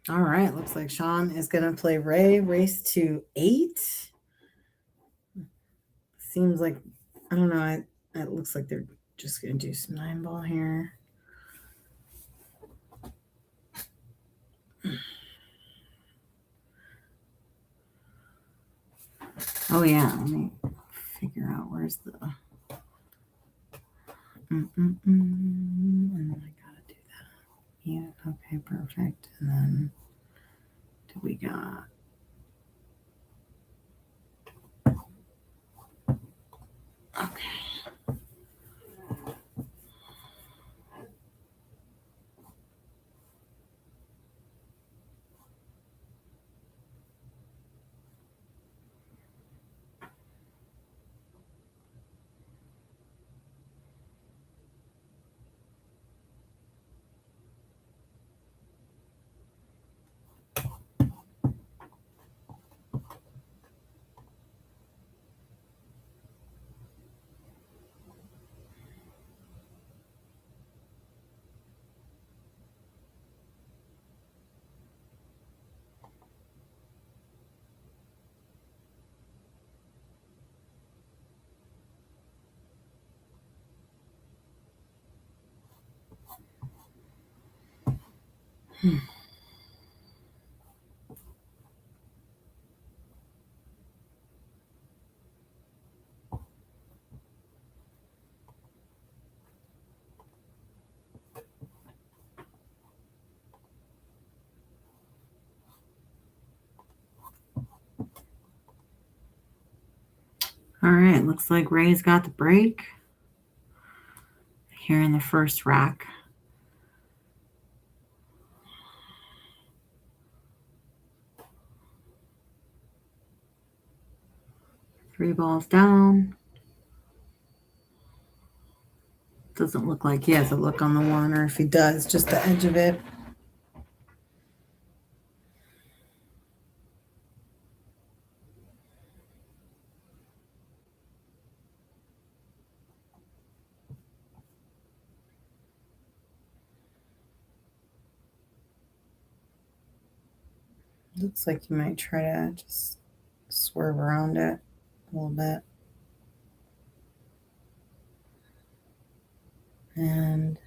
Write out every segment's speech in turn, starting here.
All right, looks like Sean is going to play Ray. Race to 8. Seems like, I don't know, it looks like they're just going to do some 9-ball here. Oh yeah, let me figure out where's the... And then I gotta do that. Yeah, okay, perfect. And then do we got... Okay. All right, looks like Ray's got the break here in the first rack. Three balls down. Doesn't look like he has a look on the one, or if he does, just the edge of it. Looks like you might try to just swerve around it a little bit. And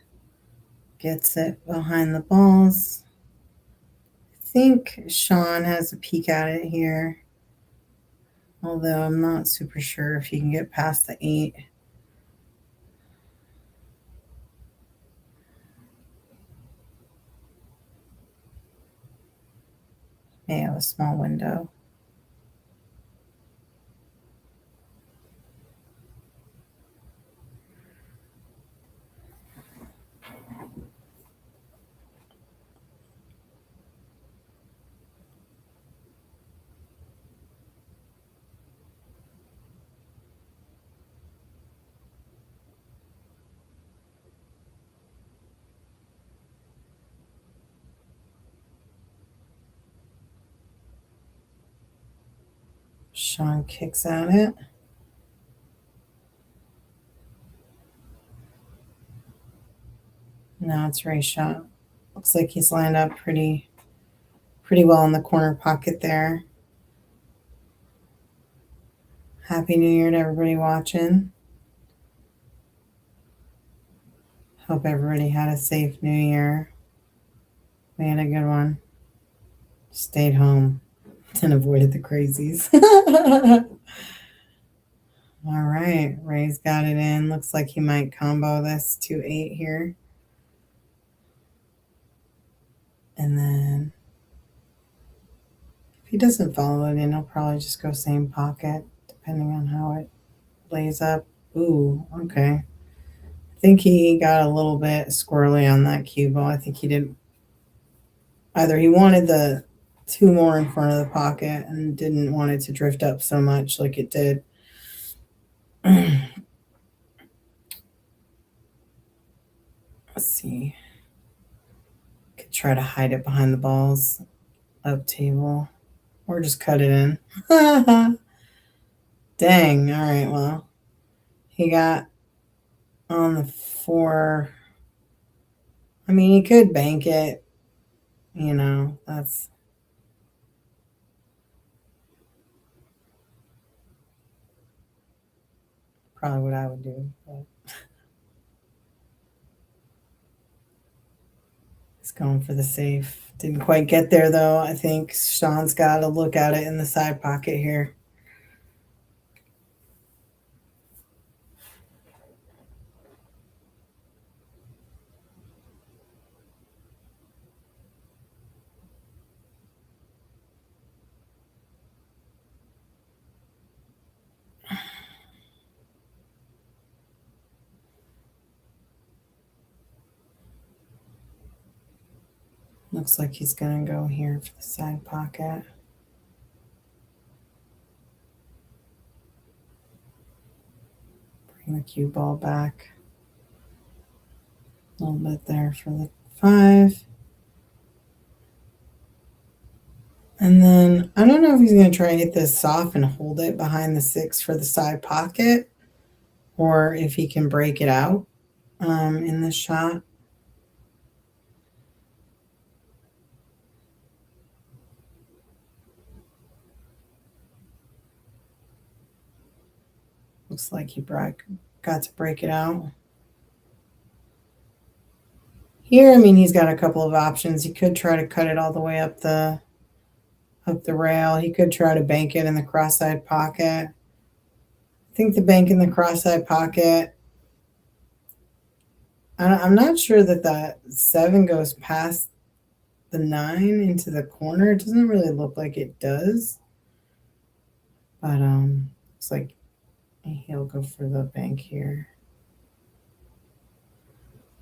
gets it behind the balls. I think Sean has a peek at it here, although I'm not super sure if he can get past the 8. May have a small window. Sean kicks at it. Now it's Ray's shot. Looks like he's lined up pretty well in the corner pocket there. Happy New Year to everybody watching. Hope everybody had a safe New Year. We had a good one. Stayed home and avoided the crazies. All right, Ray's got it in. Looks like he might combo this 2-8 here. And then if he doesn't follow it in, he'll probably just go same pocket, depending on how it lays up. Ooh, okay. I think he got a little bit squirrely on that cue ball. I think he didn't. Either he wanted the 2 more in front of the pocket and didn't want it to drift up so much like it did. Let's see. Could try to hide it behind the balls up table or just cut it in. Dang. All right. Well, he got on the 4. I mean, he could bank it. You know, that's probably what I would do. But he's going for the safe. Didn't quite get there though. I think Sean's got to look at it in the side pocket here. Looks like he's going to go here for the side pocket. Bring the cue ball back a little bit there for the 5. And then I don't know if he's going to try and hit this soft and hold it behind the 6 for the side pocket, or if he can break it out in this shot. Looks like he got to break it out. Here, I mean, he's got a couple of options. He could try to cut it all the way up the rail. He could try to bank it in the cross-side pocket. I think the bank in the cross-side pocket, I'm not sure that 7 goes past the 9 into the corner. It doesn't really look like it does. But looks like he'll go for the bank here.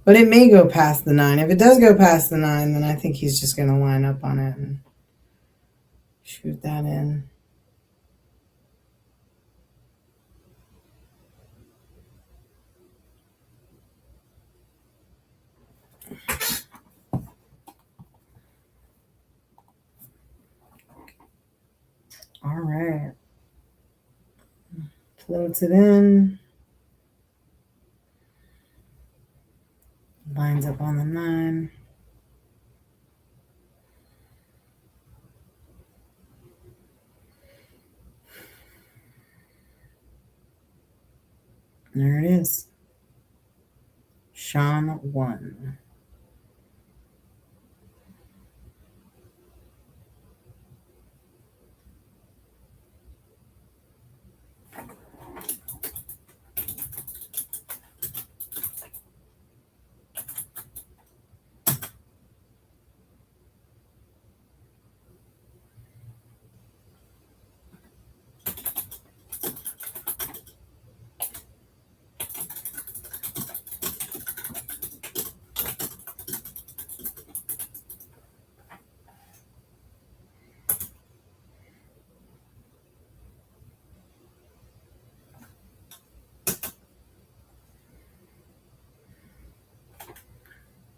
But it may go past the 9. If it does go past the 9, then I think he's just going to line up on it and shoot that in. All right. Floats it in. Lines up on the 9. There it is. Sean won.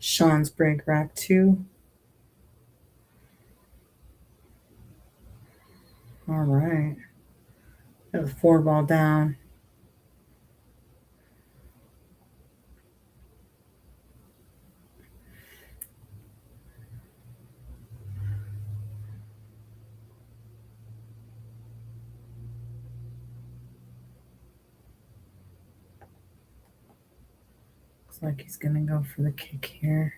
Sean's break rack 2. All right. Got the 4 ball down. Looks like he's going to go for the kick here.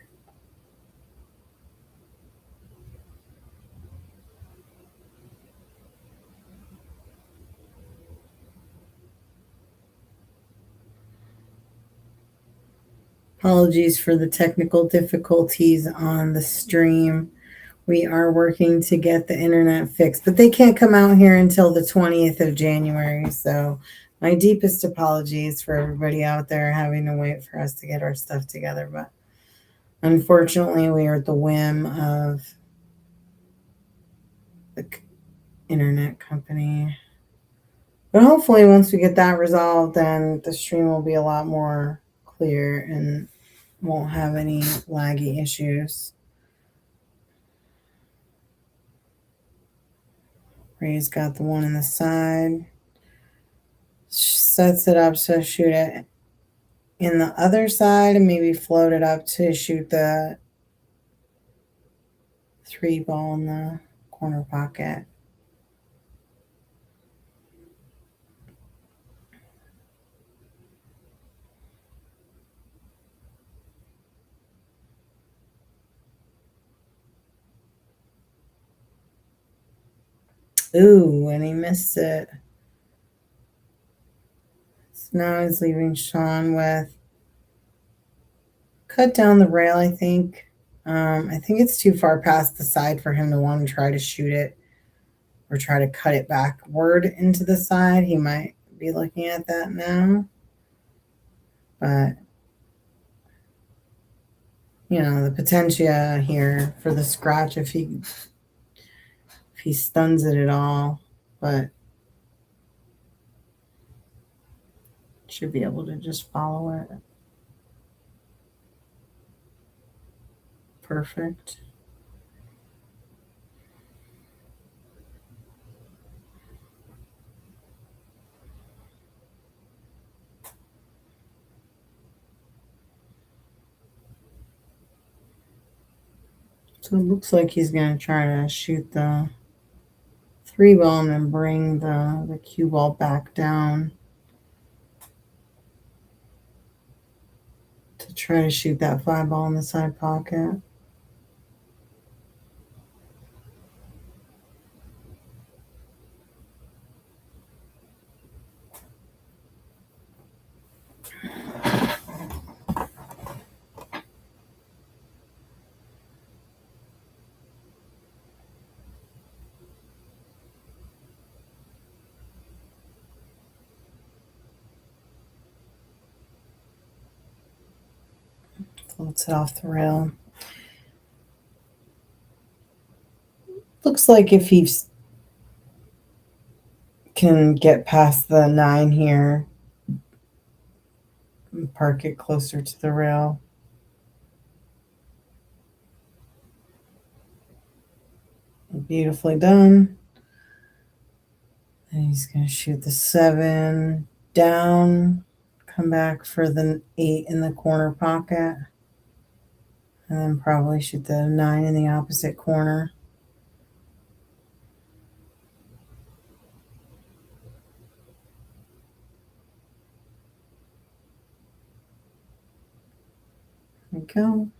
Apologies for the technical difficulties on the stream. We are working to get the internet fixed, but they can't come out here until the 20th of January. So my deepest apologies for everybody out there having to wait for us to get our stuff together. But unfortunately, we are at the whim of the internet company. But hopefully once we get that resolved, then the stream will be a lot more clear and won't have any laggy issues. Ray's got the 1 in the side. Sets it up to shoot it in the other side and maybe float it up to shoot the 3 ball in the corner pocket. Ooh, and he missed it. So now he's leaving Sean with cut down the rail, I think. I think it's too far past the side for him to want to try to shoot it or try to cut it backward into the side. He might be looking at that now. But, the potentia here for the scratch if he stuns it at all. But should be able to just follow it. Perfect. So it looks like he's going to try to shoot the 3 ball and then bring the cue ball back down to try to shoot that 5 ball in the side pocket. Floats it off the rail. Looks like if he can get past the 9 here and park it closer to the rail. Beautifully done. And he's going to shoot the 7 down, come back for the 8 in the corner pocket, and then probably shoot the 9 in the opposite corner. There we go.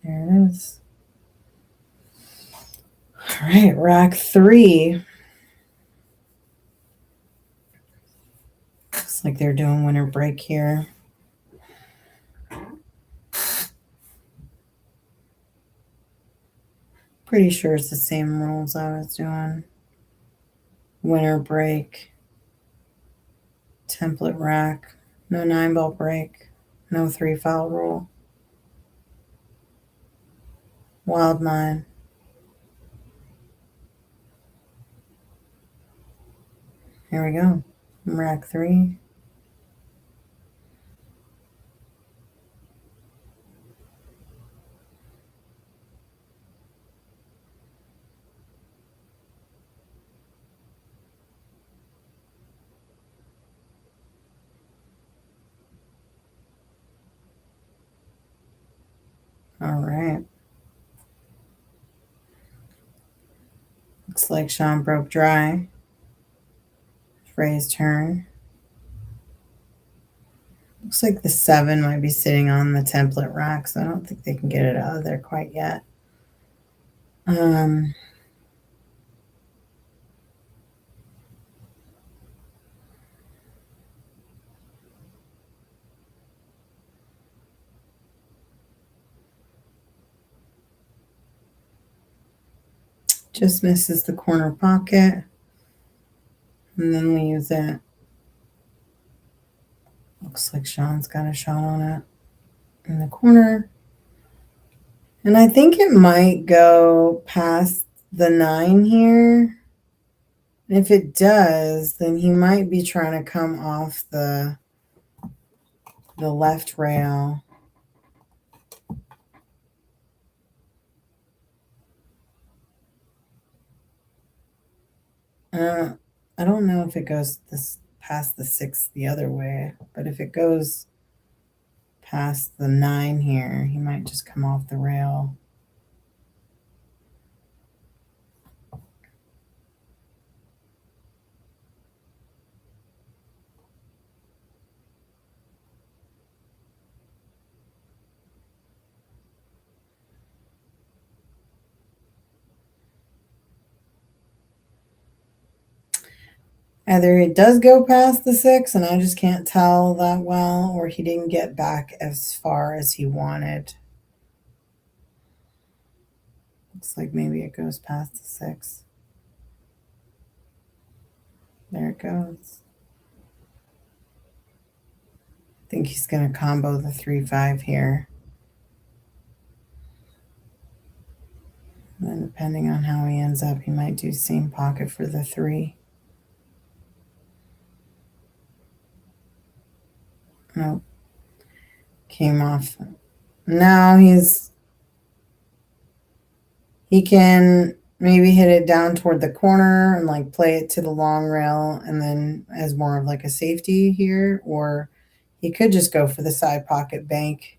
There it is. All right, rack 3. Looks like they're doing winter break here. Pretty sure it's the same rules I was doing. Winter break, template rack, no 9 ball break, no 3 foul rule. Wild mind. Here we go. Rack 3. All right. Looks like Sean broke dry. Raised turn. Looks like the 7 might be sitting on the template rack, so I don't think they can get it out of there quite yet. Just misses the corner pocket. And then we use it. Looks like Sean's got a shot on it in the corner. And I think it might go past the 9 here? And if it does, then he might be trying to come off the left rail. I don't know if it goes this past the 6 the other way, but if it goes past the 9 here, he might just come off the rail. Either it does go past the 6 and I just can't tell that well, or he didn't get back as far as he wanted. Looks like maybe it goes past the 6. There it goes. I think he's going to combo the 3-5 here. And then depending on how he ends up, he might do same pocket for the 3. Nope. Came off. Now he can maybe hit it down toward the corner and like play it to the long rail and then as more of like a safety here, or he could just go for the side pocket bank.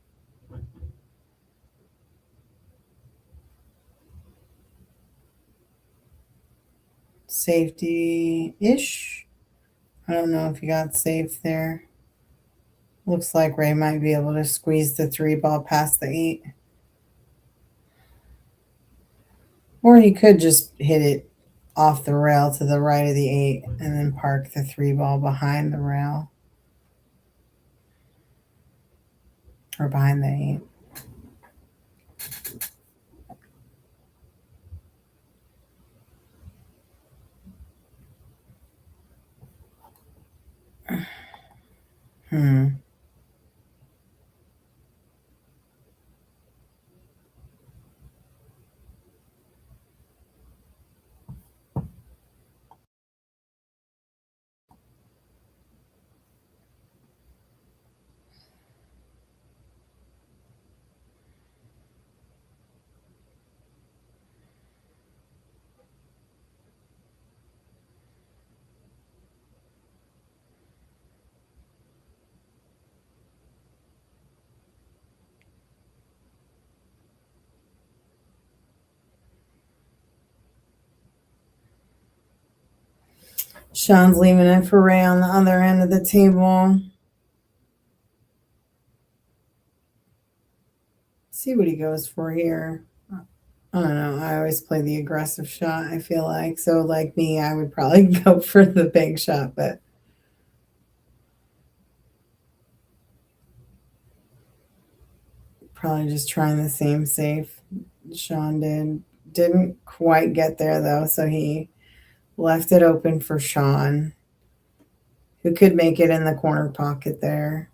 Safety-ish. I don't know if he got safe there. Looks like Ray might be able to squeeze the 3 ball past the 8. Or he could just hit it off the rail to the right of the 8 and then park the 3 ball behind the rail. Or behind the 8. Sean's leaving it for Ray on the other end of the table. See what he goes for here. I don't know. I always play the aggressive shot, I feel like. So, like me, I would probably go for the big shot, but probably just trying the same safe Sean did. Didn't quite get there, though, so he left it open for Sean, who could make it in the corner pocket there.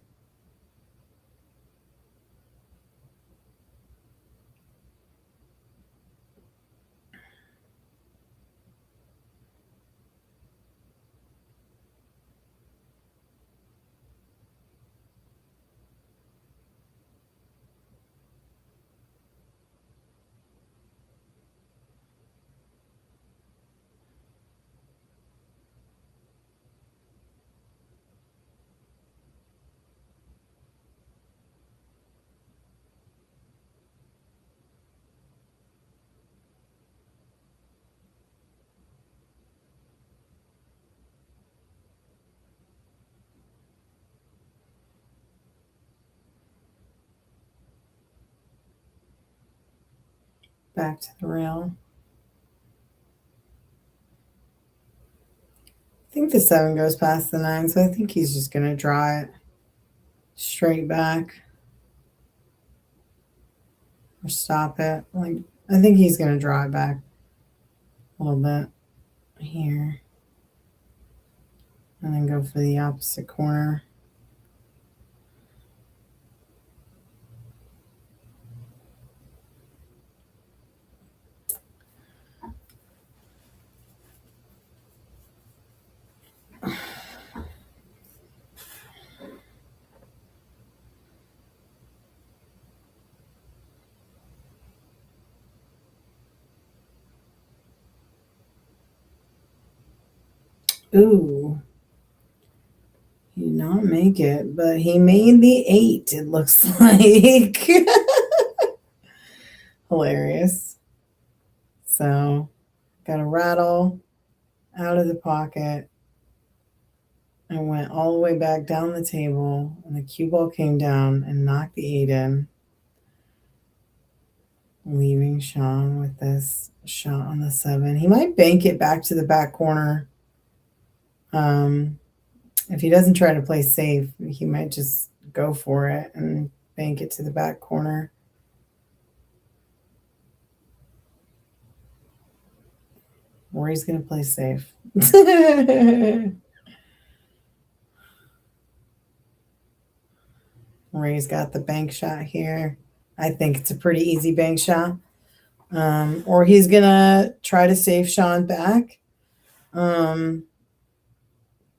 Back to the rail. I think the 7 goes past the 9, so I think he's just going to draw it straight back or stop it. Like, I think he's going to draw it back a little bit here and then go for the opposite corner. Ooh. He did not make it, but he made the 8, it looks like. Hilarious. So, got a rattle out of the pocket and went all the way back down the table, and the cue ball came down and knocked the 8 in, leaving Sean with this shot on the 7. He might bank it back to the back corner. If he doesn't try to play safe, he might just go for it and bank it to the back corner. Or he's going to play safe. Ray's got the bank shot here. I think it's a pretty easy bank shot. Or he's going to try to save Sean back.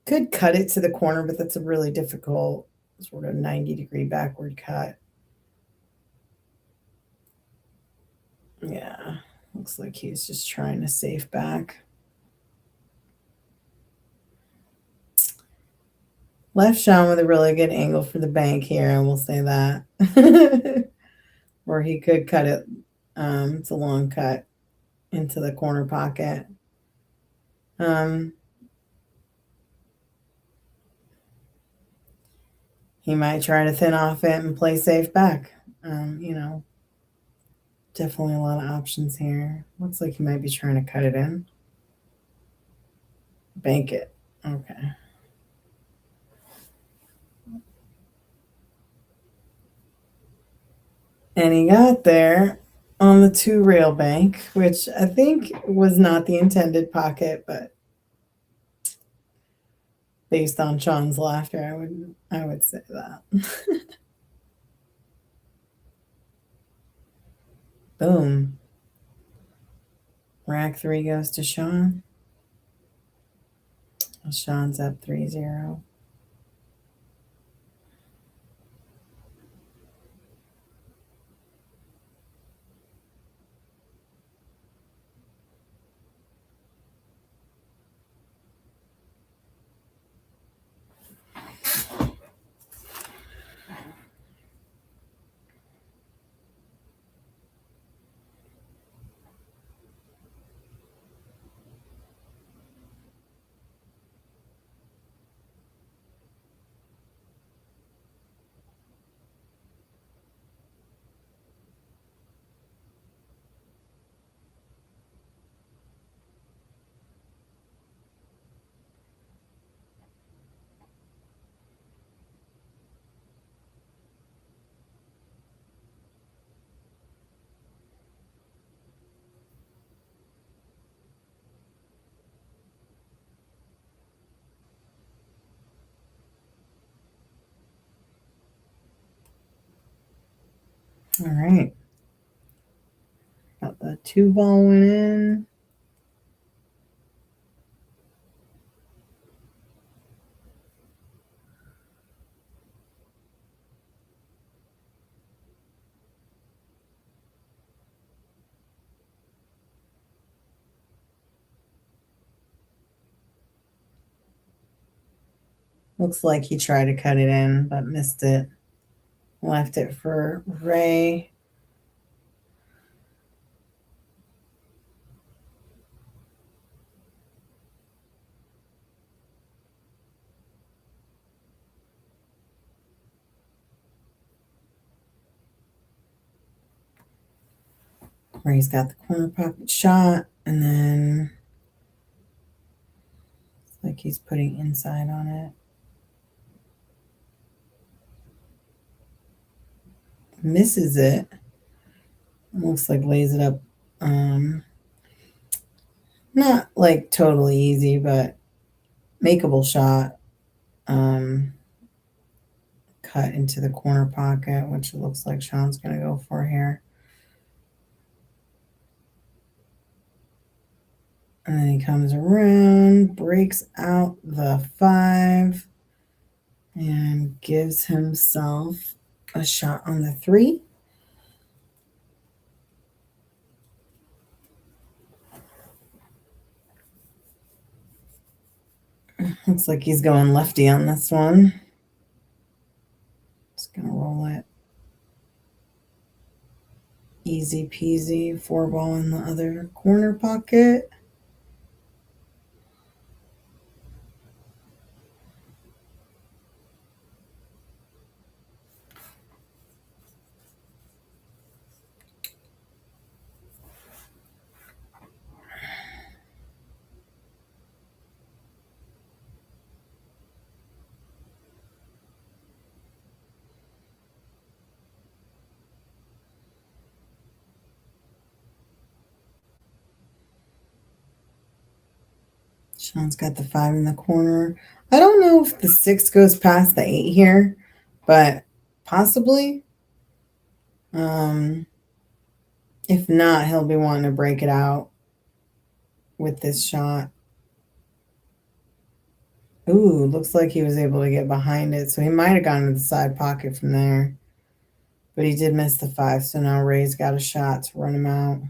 Could cut it to the corner, but that's a really difficult sort of 90-degree backward cut. Yeah, looks like he's just trying to save back. Left Sean with a really good angle for the bank here, I will say that. Or he could cut it. It's a long cut into the corner pocket. He might try to thin off it and play safe back. Definitely a lot of options here. Looks like he might be trying to cut it in. Bank it. Okay. And he got there on the 2 rail bank, which I think was not the intended pocket, but based on Sean's laughter, I would say that. Boom. Rack 3 goes to Sean. Sean's up 3-0. All right. Got the 2 ball went in. Looks like he tried to cut it in, but missed it. Left it for Ray. Ray's got the corner pocket shot, and then it's like he's putting inside on it. Misses it. Looks like lays it up. Not like totally easy, but makeable shot. Cut into the corner pocket, which it looks like Sean's going to go for here. And then he comes around, breaks out the 5, and gives himself a shot on the 3. Looks like he's going lefty on this one. Just gonna roll it. Easy peasy. 4-ball in the other corner pocket. Sean's got the 5 in the corner. I don't know if the 6 goes past the 8 here, but possibly. If not, he'll be wanting to break it out with this shot. Ooh, looks like he was able to get behind it, so he might have gone to the side pocket from there. But he did miss the 5, so now Ray's got a shot to run him out.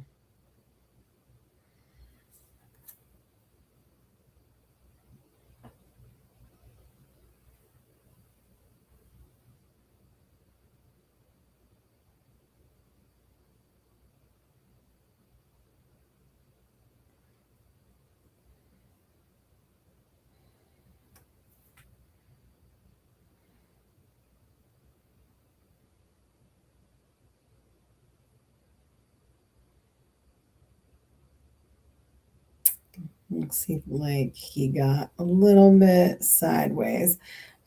Looks like he got a little bit sideways.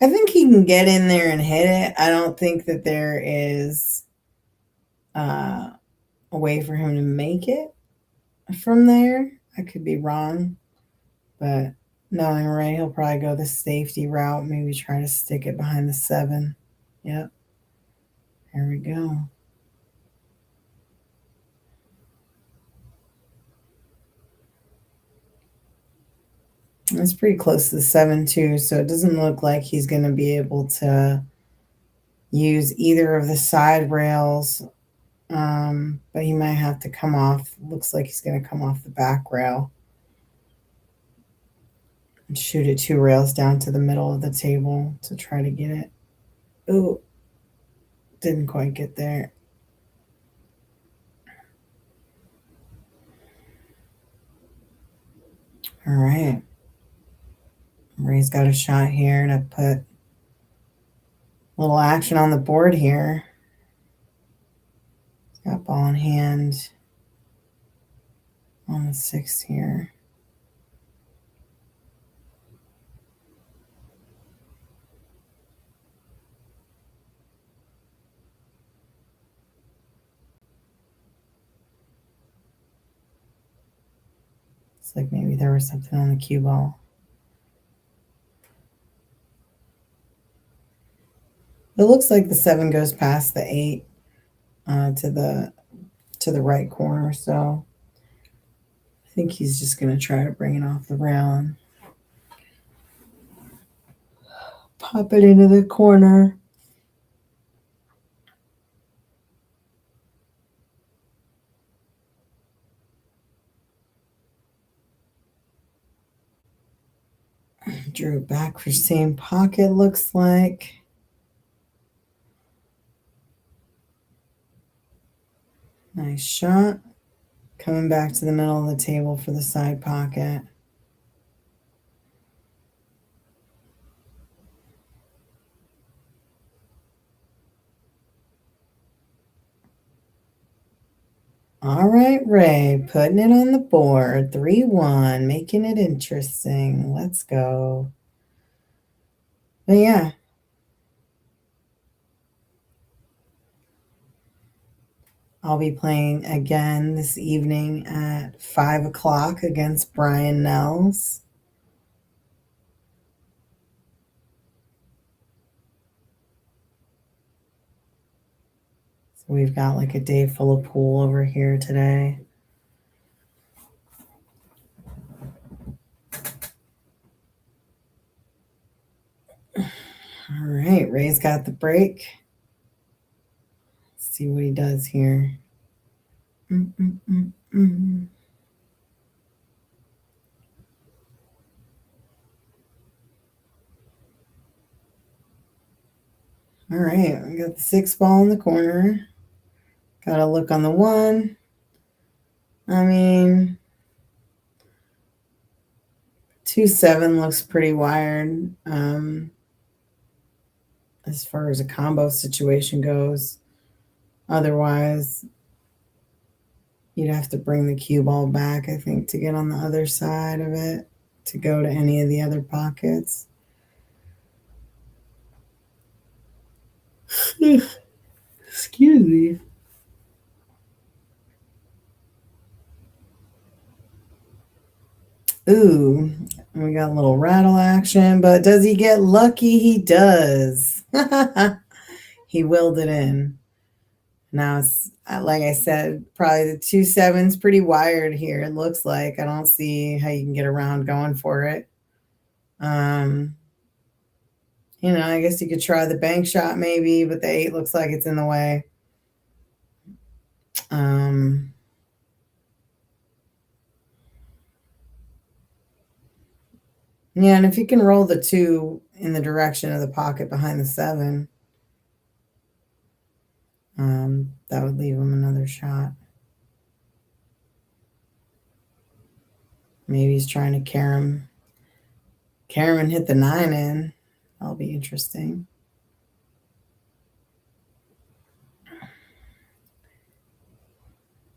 I think he can get in there and hit it. I don't think that there is a way for him to make it from there. I could be wrong, but knowing Ray, he'll probably go the safety route, maybe try to stick it behind the 7. Yep. There we go. It's pretty close to the 7 too, so it doesn't look like he's going to be able to use either of the side rails, but he might have to come off. Looks like he's going to come off the back rail and shoot it 2 rails down to the middle of the table to try to get it. Ooh, didn't quite get there. All right. Ray's got a shot here to put a little action on the board here. He's got ball in hand on the 6 here. It's like maybe there was something on the cue ball. It looks like the 7 goes past the 8 to the right corner, so I think he's just going to try to bring it off the rail and pop it into the corner. Drew it back for same pocket, looks like. Nice shot. Coming back to the middle of the table for the side pocket. All right, Ray, putting it on the board. 3-1, making it interesting. Let's go. But yeah. I'll be playing again this evening at 5 o'clock against Brian Nels. So we've got like a day full of pool over here today. All right, Ray's got the break. Let's see what he does here. All right, we got the 6 ball in the corner. Got to look on the 1. I mean, 2-7 looks pretty wired as far as a combo situation goes. Otherwise, you'd have to bring the cue ball back, I think, to get on the other side of it, to go to any of the other pockets. Excuse me. Ooh, we got a little rattle action, but does he get lucky? He does. He willed it in. Now it's like I said, probably the 2-7's pretty wired here. It looks like I don't see how you can get around going for it. I guess you could try the bank shot maybe, but the 8 looks like it's in the way. Yeah, and if you can roll the 2 in the direction of the pocket behind the 7, that would leave him another shot. Maybe he's trying to carry him and hit the 9 in. That'll be interesting.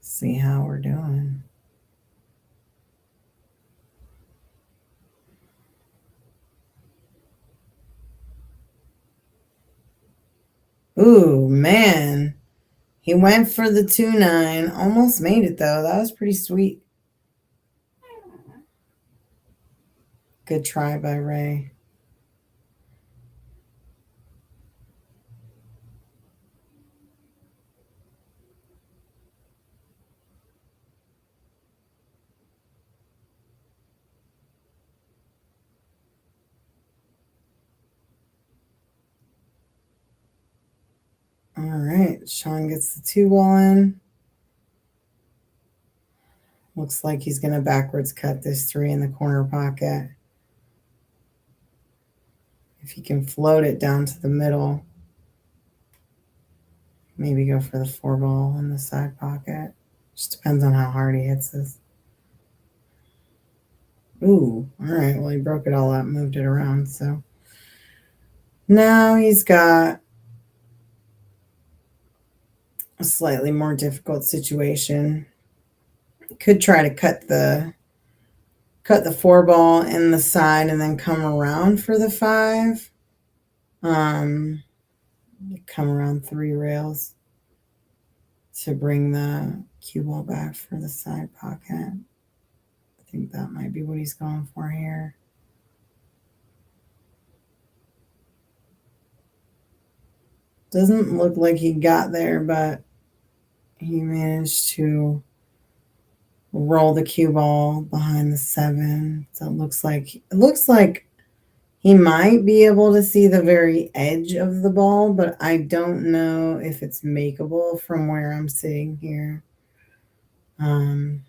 See how we're doing. Ooh, man. He went for the 2-9. Almost made it, though. That was pretty sweet. Good try by Ray. All right. Sean gets the 2 ball in. Looks like he's going to backwards cut this 3 in the corner pocket. If he can float it down to the middle, maybe go for the 4 ball in the side pocket. Just depends on how hard he hits this. Ooh, all right. Well, he broke it all up, moved it around. So now he's got a slightly more difficult situation. Could try to cut the 4 ball in the side and then come around for the 5. Come around 3 rails to bring the cue ball back for the side pocket. I think that might be what he's going for here. Doesn't look like he got there, but he managed to roll the cue ball behind the 7. So it looks like he might be able to see the very edge of the ball, but I don't know if it's makeable from where I'm sitting here. It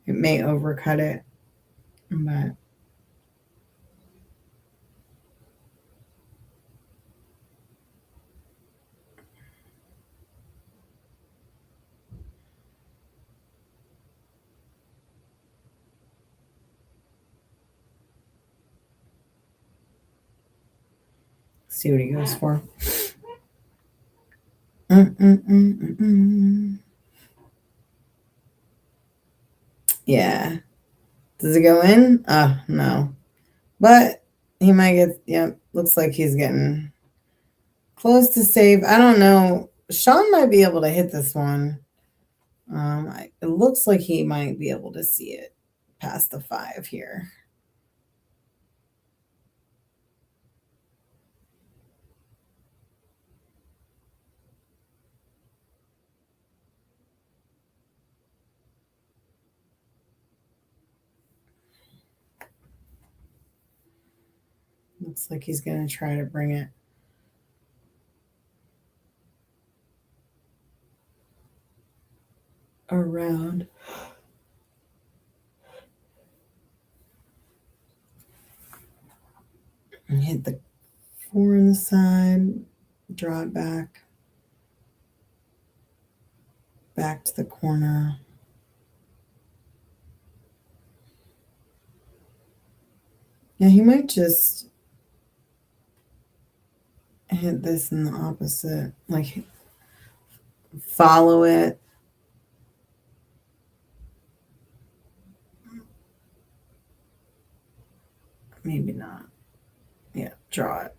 may overcut it, but see what he goes for. Yeah. Does it go in? Oh, no. But he might get, looks like he's getting close to save. I don't know. Sean might be able to hit this one. It looks like he might be able to see it past the 5 here. Looks like he's going to try to bring it around. And hit the 4 on the side, draw it back to the corner. Yeah, he might just hit this in the opposite, like follow it. Maybe not. Yeah, draw it.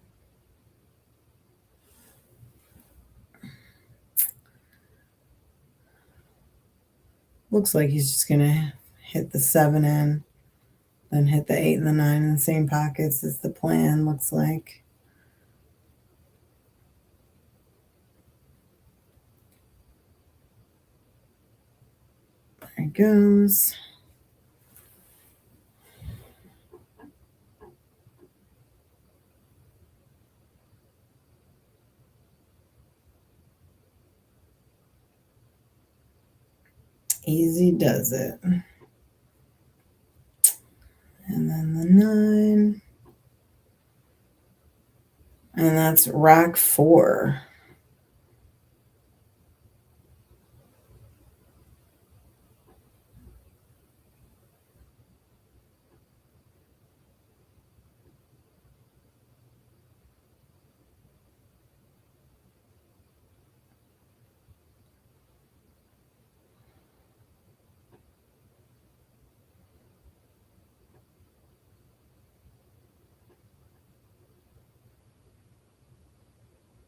Looks like he's just going to hit the 7 in, then hit the 8 and the 9 in the same pockets as the plan, looks like. There he goes. Easy does it. And then the 9. And that's rack 4.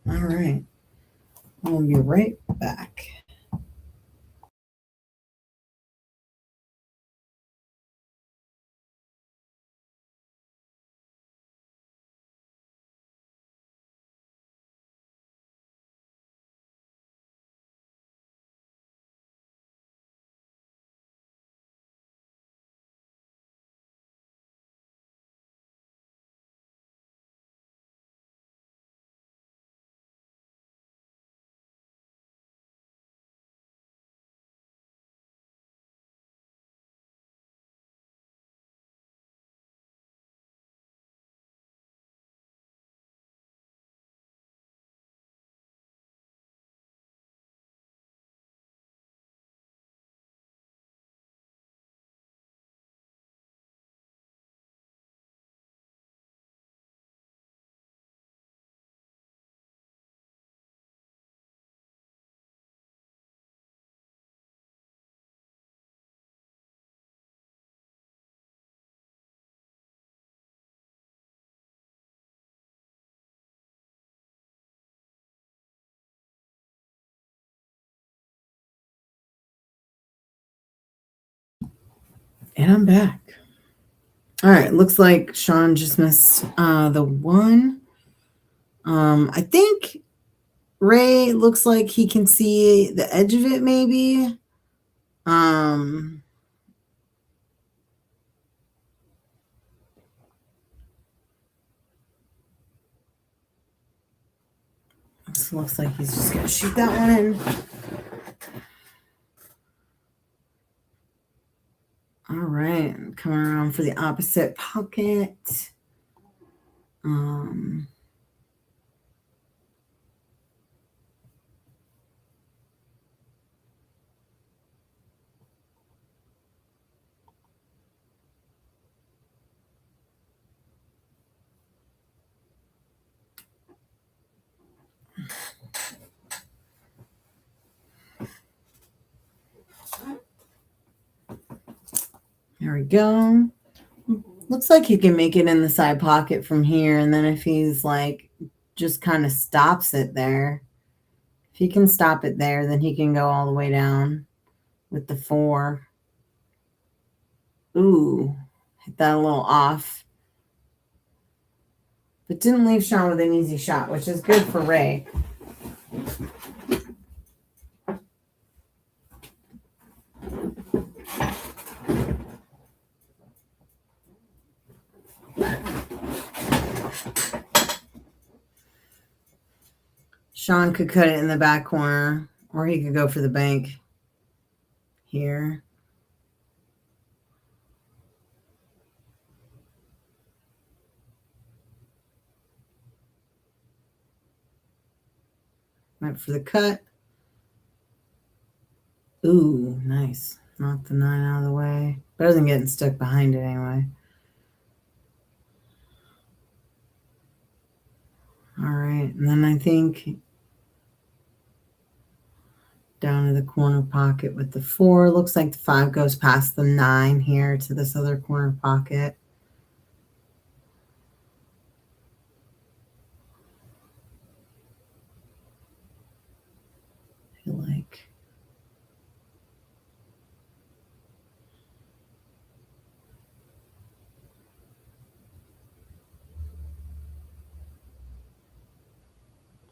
All right. We'll be right back. And I'm back. All right, looks like Sean just missed the 1. I think Ray looks like he can see the edge of it, maybe. This looks like he's just going to shoot that one in. All right, coming around for the opposite pocket. There we go. Looks like you can make it in the side pocket from here. And then if he's like, just kind of stops it there. If he can stop it there, then he can go all the way down with the 4. Ooh, hit that a little off. But didn't leave Sean with an easy shot, which is good for Ray. Sean could cut it in the back corner, or he could go for the bank here. Went for the cut. Ooh, nice. Knocked the 9 out of the way. Better than getting stuck behind it anyway. All right, and then I think down to the corner pocket with the 4. Looks like the 5 goes past the 9 here to this other corner pocket. I feel like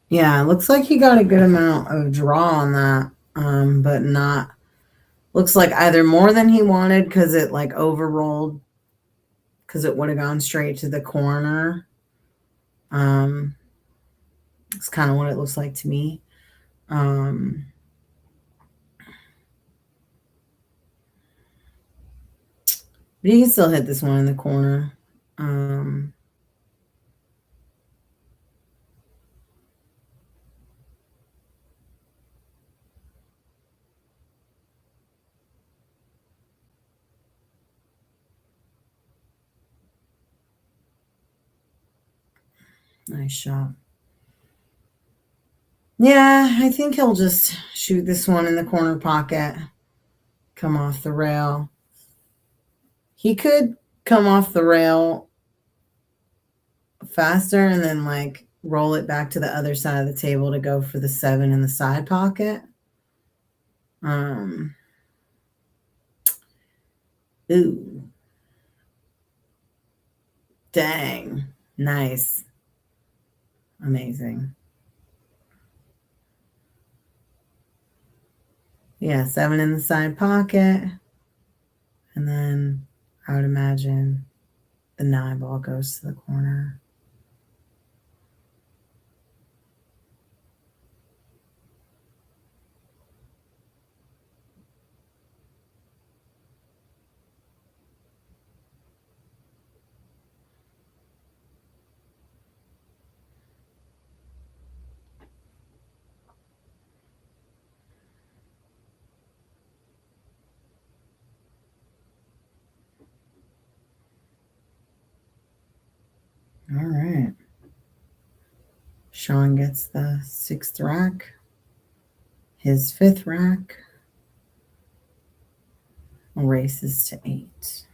yeah, it looks like he got a good amount of draw on that, but not. Looks like either more than he wanted because it like overrolled because it would have gone straight to the corner. It's kind of what it looks like to me. But he can still hit this one in the corner. Nice shot. Yeah, I think he'll just shoot this one in the corner pocket, come off the rail. He could come off the rail faster and then like roll it back to the other side of the table to go for the 7 in the side pocket. Ooh. Dang. Nice. Amazing. Yeah, 7 in the side pocket. And then I would imagine the 9 ball goes to the corner. All right. Sean gets the 6th rack, his 5th rack, races to 8.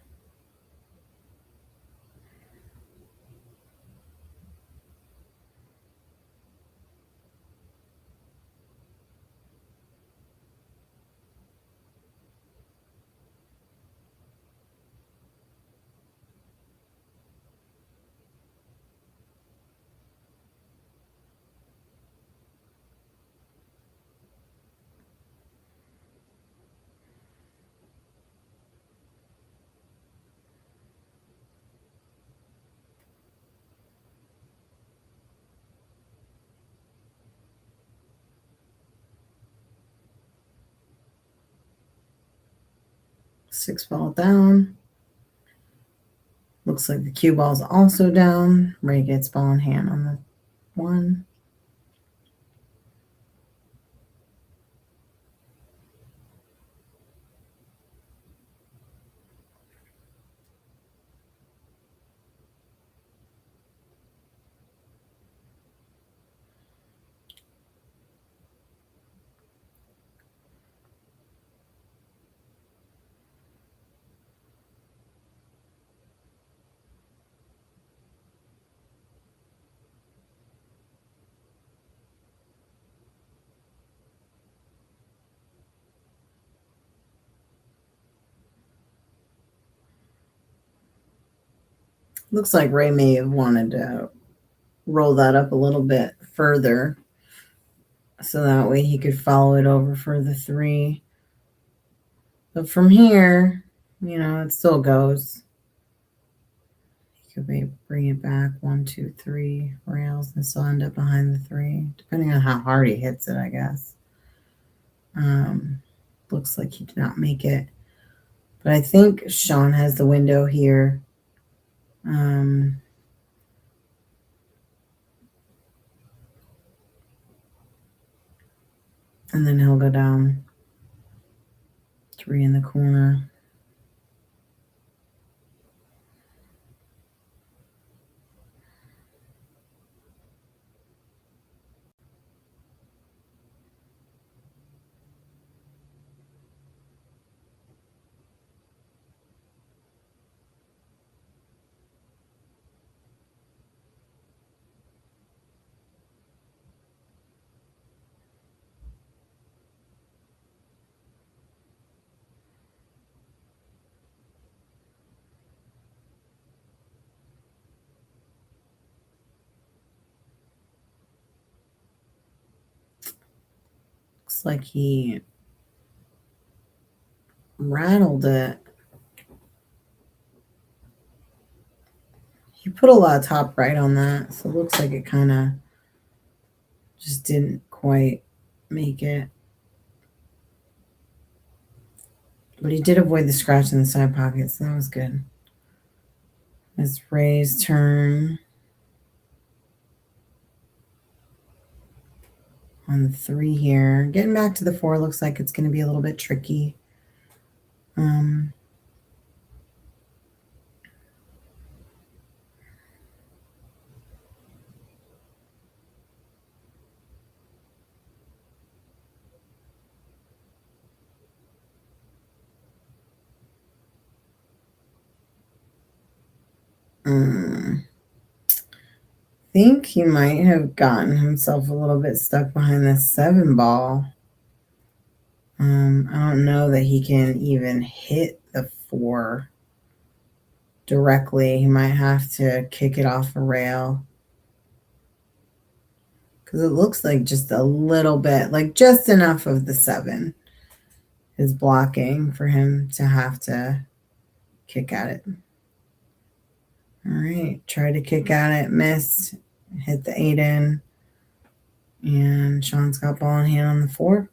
Six ball down. Looks like the cue ball's also down. Ray gets ball in hand on the 1. Looks like Ray may have wanted to roll that up a little bit further so that way he could follow it over for the 3. But from here, it still goes. He could maybe bring it back 1, 2, 3 rails and still end up behind the 3, depending on how hard he hits it, I guess. Looks like he did not make it. But I think Sean has the window here. And then he'll go down 3 in the corner. Looks like he rattled it. He put a lot of top right on that, so it looks like it kind of just didn't quite make it. But he did avoid the scratch in the side pocket, so that was good. It's Ray's turn on the 3 here. Getting back to the 4 looks like it's going to be a little bit tricky. I think he might have gotten himself a little bit stuck behind the 7 ball. I don't know that he can even hit the 4 directly. He might have to kick it off a rail. Because it looks like just a little bit, like just enough of the 7 is blocking for him to have to kick at it. All right, try to kick at it, missed, hit the 8 in, and Sean's got ball in hand on the 4.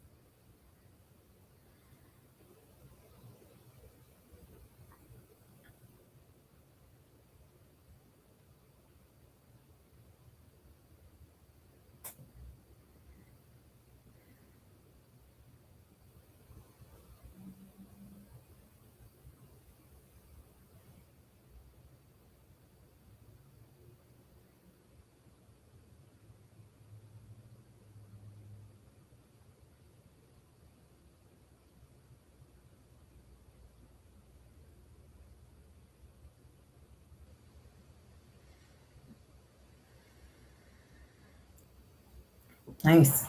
Nice.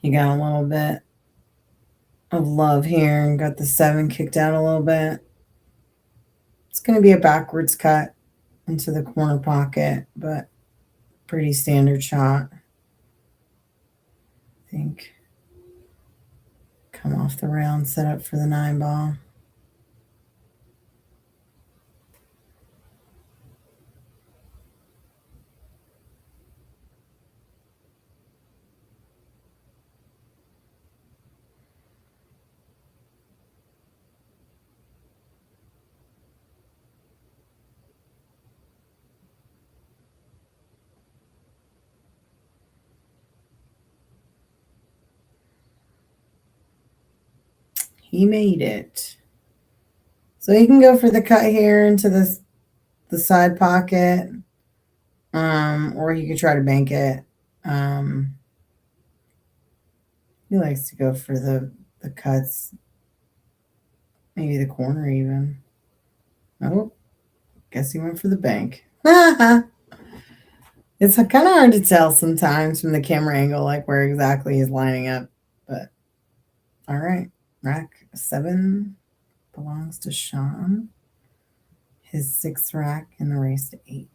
He got a little bit of love here and got the 7 kicked out a little bit. It's going to be a backwards cut into the corner pocket, but pretty standard shot. I think. Come off the rail and set up for the 9 ball. He made it. So he can go for the cut here into the side pocket, or he could try to bank it. He likes to go for the cuts, maybe the corner even. Oh, guess he went for the bank. It's kind of hard to tell sometimes from the camera angle, like where exactly he's lining up. But all right, rack 7 belongs to Sean. His 6th rack in the race to 8.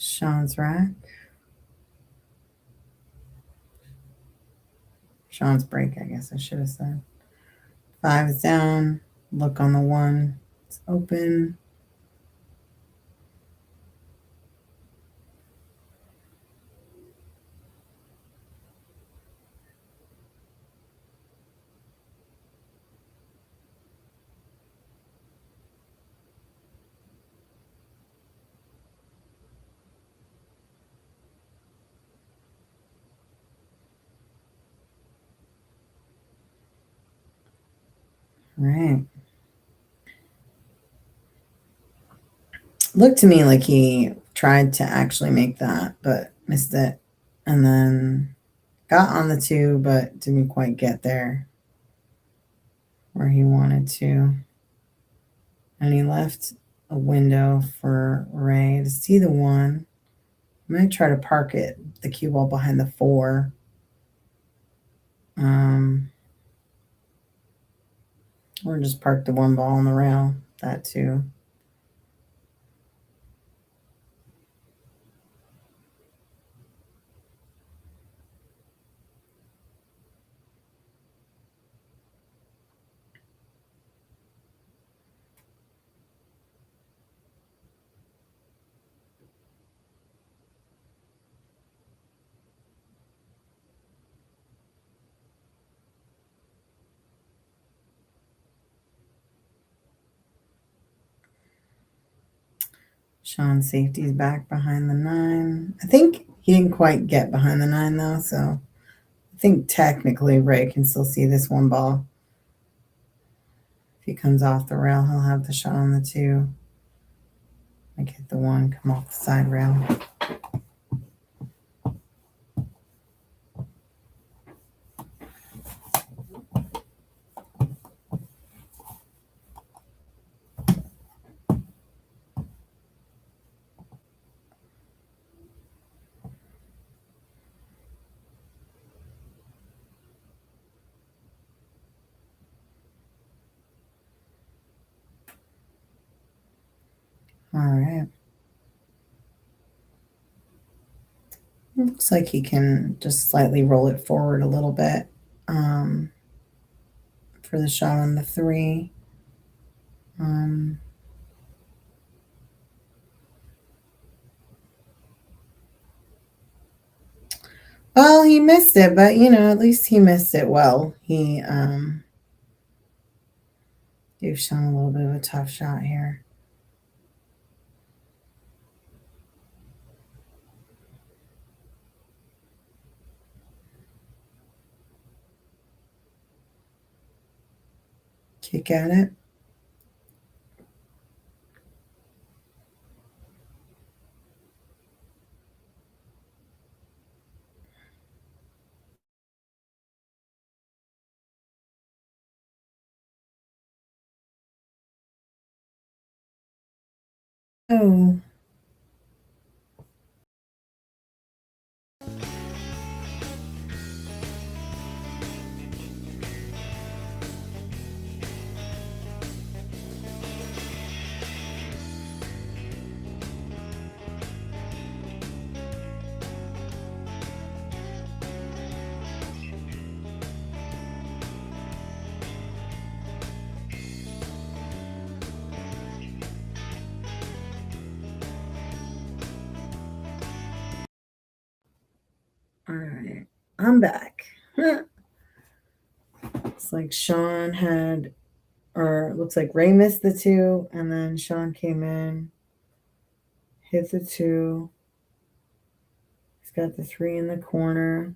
Sean's rack. Sean's break, I guess I should have said. 5 is down. Look on the 1. It's open. Right. Looked to me like he tried to actually make that, but missed it. And then got on the 2, but didn't quite get there where he wanted to. And he left a window for Ray to see the 1. I'm going to try to park it, the cue ball behind the 4. Or just park the 1 ball on the rail, that too. Sean safety's back behind the 9. I think he didn't quite get behind the 9 though, so I think technically Ray can still see this 1 ball. If he comes off the rail, he'll have the shot on the 2. Like hit the 1, come off the side rail. All right. Looks like he can just slightly roll it forward a little bit for the shot on the 3. Well, he missed it, but at least he missed it well. He gave Sean a little bit of a tough shot here. Kick at it. Oh. All right, I'm back. It's like Sean had, or it looks like Ray missed the 2, and then Sean came in, hit the 2. He's got the 3 in the corner.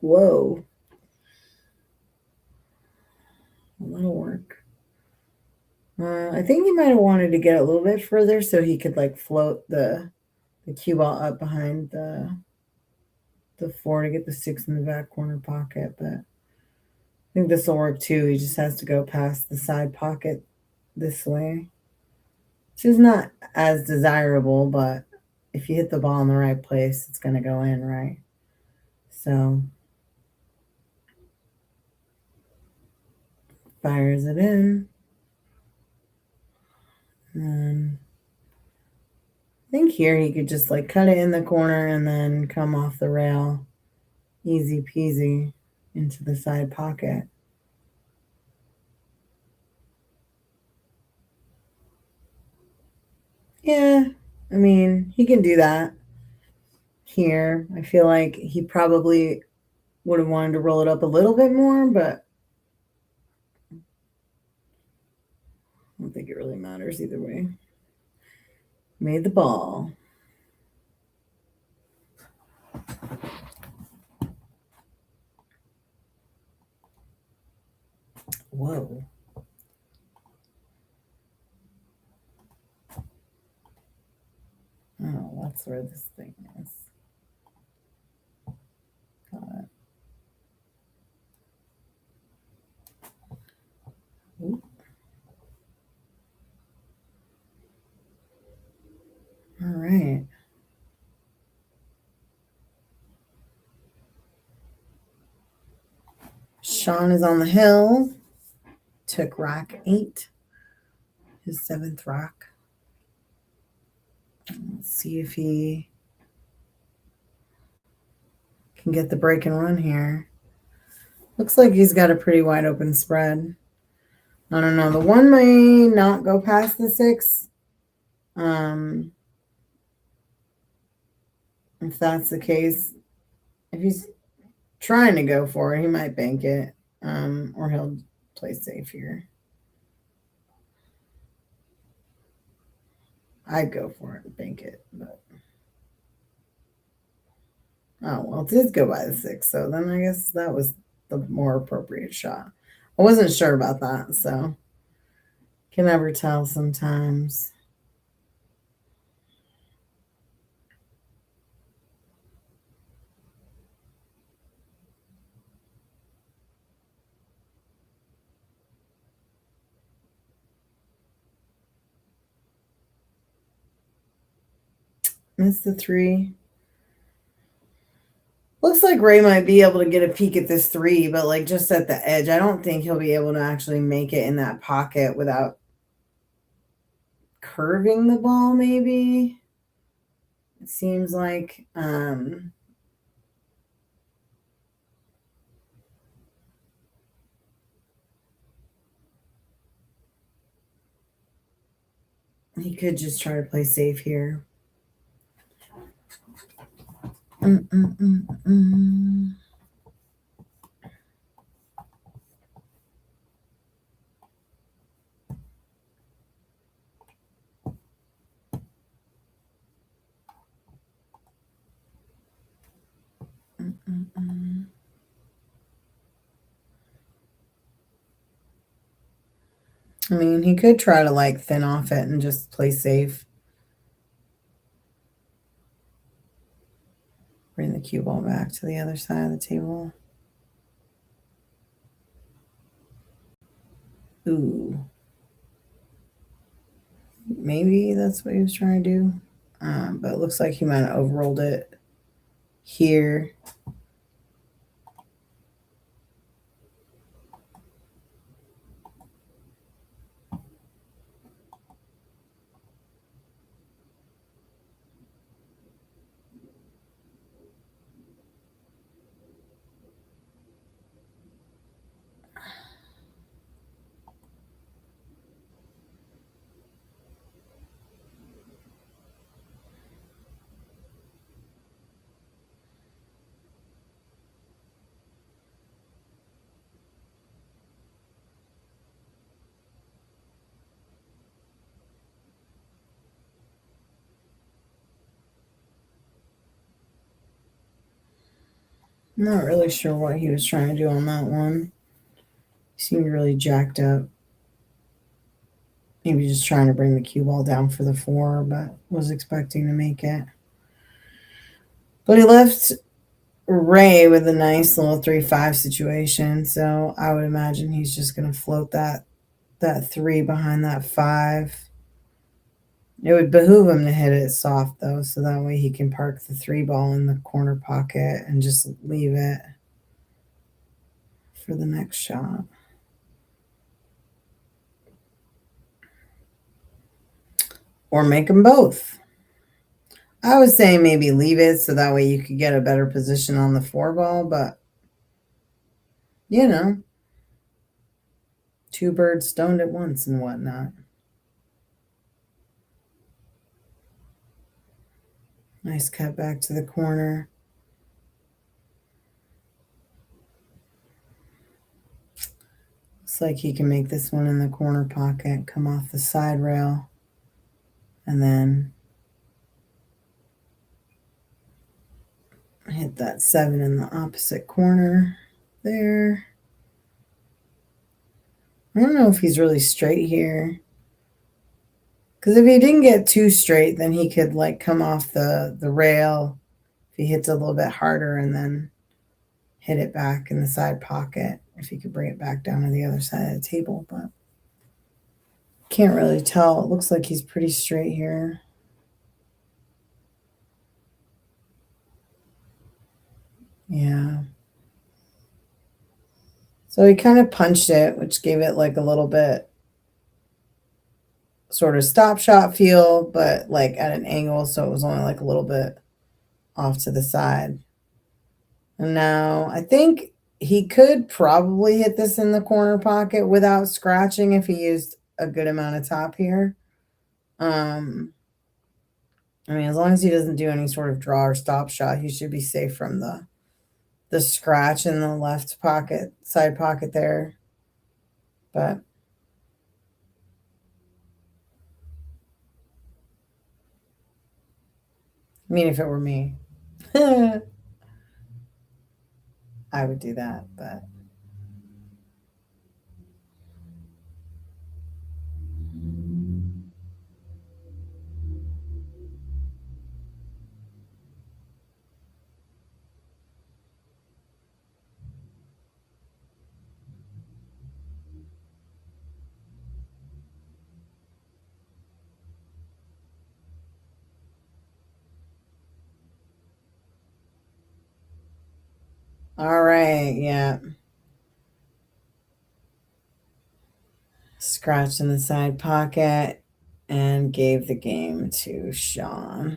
Whoa. That'll work. I think he might have wanted to get a little bit further so he could like float the cue ball up behind the 4 to get the 6 in the back corner pocket, but I think this will work too. He just has to go past the side pocket this way, which is not as desirable, but if you hit the ball in the right place, it's going to go in, right? So fires it in. And I think here he could just like cut it in the corner and then come off the rail. Easy peasy into the side pocket. Yeah, I mean, he can do that here. I feel like he probably would have wanted to roll it up a little bit more, but I don't think it really matters either way. Made the ball. Whoa. Oh, that's where this thing is. Got it. Oop. All right. Sean is on the hill. Took rock 8. His 7th rock. Let's see if he can get the break and run here. Looks like he's got a pretty wide open spread. I don't know. The 1 may not go past the 6. If that's the case, if he's trying to go for it, he might bank it, or he'll play safe here. I'd go for it and bank it, but oh well, it did go by the 6, so then I guess that was the more appropriate shot. I wasn't sure about that, so can never tell sometimes. Missed the 3. Looks like Ray might be able to get a peek at this 3, but like just at the edge. I don't think he'll be able to actually make it in that pocket without curving the ball, maybe. It seems like he could just try to play safe here. I mean, he could try to like thin off it and just play safe. Bring the cue ball back to the other side of the table. Ooh. Maybe that's what he was trying to do. But it looks like he might have overrolled it here. I'm not really sure what he was trying to do on that one. He seemed really jacked up. Maybe just trying to bring the cue ball down for the 4, but was expecting to make it. But he left Ray with a nice little 3-5 situation, so I would imagine he's just going to float that 3 behind that 5. It would behoove him to hit it soft, though, so that way he can park the 3 ball in the corner pocket and just leave it for the next shot. Or make them both. I was saying maybe leave it so that way you could get a better position on the 4 ball, but, you know, 2 birds stoned at once and whatnot. Nice cut back to the corner. Looks like he can make this one in the corner pocket, come off the side rail, and then Hit that 7 in the opposite corner there. I don't know if he's really straight here. Because if he didn't get too straight, then he could like come off the rail if he hits a little bit harder and then hit it back in the side pocket if he could bring it back down to the other side of the table. But can't really tell. It looks like he's pretty straight here. Yeah. So he kind of punched it, which gave it like a little bit sort of stop shot feel, but like at an angle, so it was only like a little bit off to the side. And now I think he could probably hit this in the corner pocket without scratching if he used a good amount of top here. I mean, as long as he doesn't do any sort of draw or stop shot, he should be safe from the scratch in the left pocket, side pocket there. But I mean, if it were me, I would do that. But all right, yeah. Scratched in the side pocket and gave the game to Sean.